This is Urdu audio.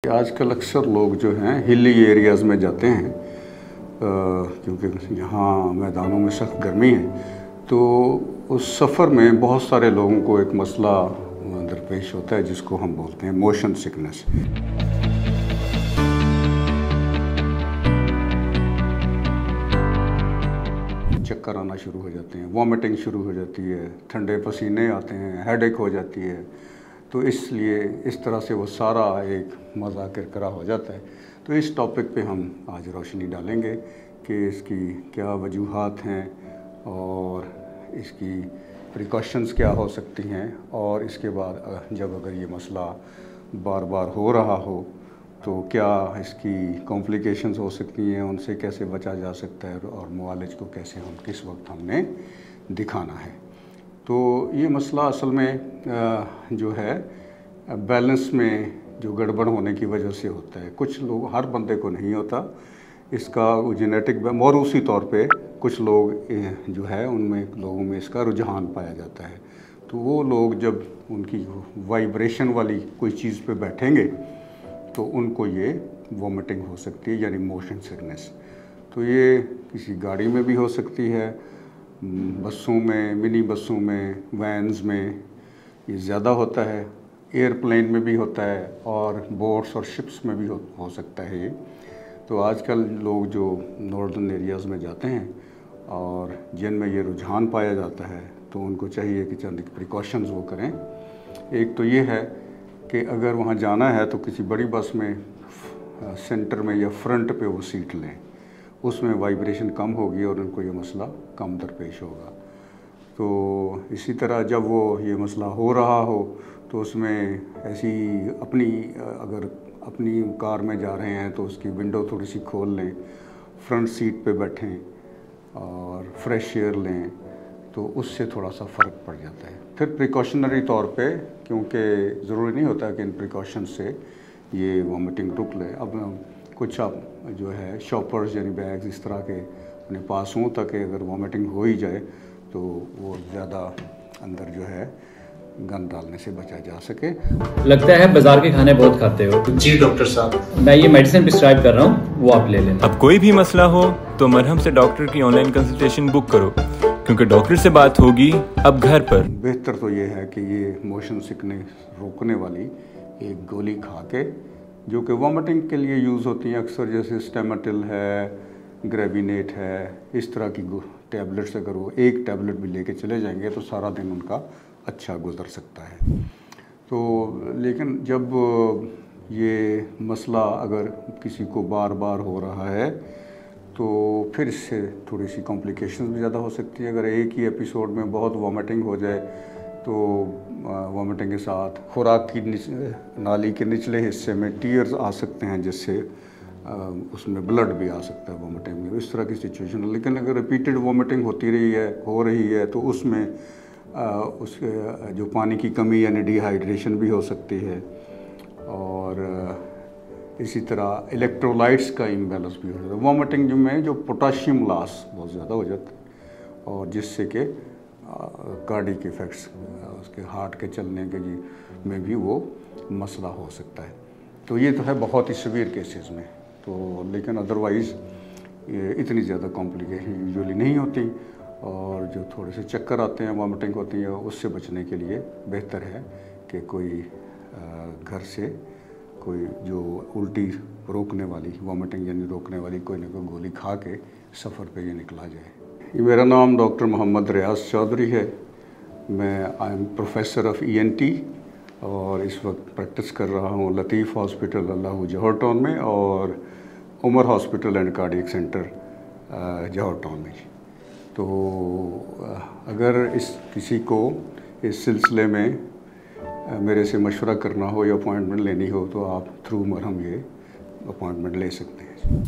آج کل اکثر لوگ جو ہیں ہلی ایریاز میں جاتے ہیں کیونکہ یہاں میدانوں میں سخت گرمی ہے، تو اس سفر میں بہت سارے لوگوں کو ایک مسئلہ درپیش ہوتا ہے جس کو ہم بولتے ہیں موشن سکنس۔ چکر آنا شروع ہو جاتے ہیں، وامٹنگ شروع ہو جاتی ہے، ٹھنڈے پسینے آتے ہیں، ہیڈ ایک ہو جاتی ہے، تو اس لیے اس طرح سے وہ سارا ایک مذاکر کرا ہو جاتا ہے۔ تو اس ٹاپک پہ ہم آج روشنی ڈالیں گے کہ اس کی کیا وجوہات ہیں اور اس کی پریکاشنز کیا ہو سکتی ہیں، اور اس کے بعد جب اگر یہ مسئلہ بار بار ہو رہا ہو تو کیا اس کی کمپلیکیشنز ہو سکتی ہیں، ان سے کیسے بچا جا سکتا ہے اور معالج کو کیسے کس وقت ہم نے دکھانا ہے۔ تو یہ مسئلہ اصل میں جو ہے بیلنس میں جو گڑبڑ ہونے کی وجہ سے ہوتا ہے۔ کچھ لوگ، ہر بندے کو نہیں ہوتا اس کا جینیٹک، موروثی طور پہ کچھ لوگ جو ہے ان میں لوگوں میں اس کا رجحان پایا جاتا ہے۔ تو وہ لوگ جب ان کی وائبریشن والی کوئی چیز پہ بیٹھیں گے تو ان کو یہ وامٹنگ ہو سکتی ہے، یعنی موشن سکنس۔ تو یہ کسی گاڑی میں بھی ہو سکتی ہے، بسوں میں، منی بسوں میں، وینز میں یہ زیادہ ہوتا ہے، ایئر پلین میں بھی ہوتا ہے، اور بوٹس اور شپس میں بھی ہو سکتا ہے یہ۔ تو آج کل لوگ جو ناردرن ایریاز میں جاتے ہیں اور جن میں یہ رجحان پایا جاتا ہے تو ان کو چاہیے کہ چند پریکاشنز وہ کریں۔ ایک تو یہ ہے کہ اگر وہاں جانا ہے تو کسی بڑی بس میں سینٹر میں یا فرنٹ پہ وہ سیٹ لیں، اس میں وائبریشن کم ہوگی اور ان کو یہ مسئلہ کم درپیش ہوگا۔ تو اسی طرح جب وہ یہ مسئلہ ہو رہا ہو تو اس میں ایسی اگر اپنی کار میں جا رہے ہیں تو اس کی ونڈو تھوڑی سی کھول لیں، فرنٹ سیٹ پہ بیٹھیں اور فریش ایئر لیں، تو اس سے تھوڑا سا فرق پڑ جاتا ہے۔ پھر پریکاشنری طور پہ، کیونکہ ضروری نہیں ہوتا کہ ان پریکاشن سے یہ وامٹنگ رک لے۔ اب کچھ جو ہے شاپرز یعنی بیگز اس طرح کے اپنے پاس ہوں تاکہ اگر وامٹنگ ہو ہی جائے تو وہ زیادہ اندر جو ہے گند ڈالنے سے بچا جا سکے۔ لگتا ہے بازار کے کھانے بہت کھاتے ہو۔ جی ڈاکٹر صاحب، میں یہ میڈیسن پرسکرائب کر رہا ہوں، وہ آپ لے لیں۔ اب کوئی بھی مسئلہ ہو تو مرہم سے ڈاکٹر کی آن لائن کنسلٹیشن بک کرو، کیونکہ ڈاکٹر سے بات ہوگی اب گھر پر۔ بہتر تو یہ ہے کہ یہ موشن سکنس روکنے والی ایک گولی کھا کے، جو کہ وامٹنگ کے لیے یوز ہوتی ہیں اکثر، جیسے سٹیمٹل ہے، گریبینیٹ ہے، اس طرح کی ٹیبلٹس، اگر وہ ایک ٹیبلٹ بھی لے کے چلے جائیں گے تو سارا دن ان کا اچھا گزر سکتا ہے۔ تو لیکن جب یہ مسئلہ اگر کسی کو بار بار ہو رہا ہے تو پھر اس سے تھوڑی سی کمپلیکیشنز بھی زیادہ ہو سکتی ہے۔ اگر ایک ہی ایپیسوڈ میں بہت وامٹنگ ہو جائے تو وامٹنگ کے ساتھ خوراک کی نالی کے نچلے حصے میں ٹیئرز آ سکتے ہیں، جس سے اس میں بلڈ بھی آ سکتا ہے وامٹنگ میں، اس طرح کی سچویشن۔ لیکن اگر ریپیٹڈ وامٹنگ ہو رہی ہے تو اس میں اس جو پانی کی کمی یعنی ڈی ہائیڈریشن بھی ہو سکتی ہے، اور اسی طرح الیکٹرولائٹس کا امبیلنس بھی ہو جاتا ہے۔ وامٹنگ میں جو پوٹاشیم لاس بہت زیادہ ہو جاتا ہے، اور جس سے کہ کارڈک ایفیکٹس، اس کے ہارٹ کے چلنے کے میں بھی وہ مسئلہ ہو سکتا ہے۔ تو یہ تو ہے بہت ہی سیویئر کیسز میں، تو لیکن ادروائز یہ اتنی زیادہ کمپلیکیشن یوزولی نہیں ہوتی، اور جو تھوڑے سے چکر آتے ہیں، وامٹنگ ہوتی ہے، اس سے بچنے کے لیے بہتر ہے کہ کوئی گھر سے کوئی جو الٹی روکنے والی، وامٹنگ یعنی روکنے والی کوئی نہ کوئی گولی کھا کے سفر پہ یہ نکلا جائے۔ میرا نام ڈاکٹر محمد ریاض چودھری ہے، میں I am professor of ENT، اور اس وقت پریکٹس کر رہا ہوں لطیف ہاسپٹل اللہ جوہر ٹاؤن میں، اور Umar hospital and cardiac centre Jauhar town میں۔ تو اگر کسی کو اس سلسلے میں میرے سے مشورہ کرنا ہو یا اپوائنٹمنٹ لینی ہو تو آپ تھرو مرہم یہ اپوائنٹمنٹ لے سکتے ہیں۔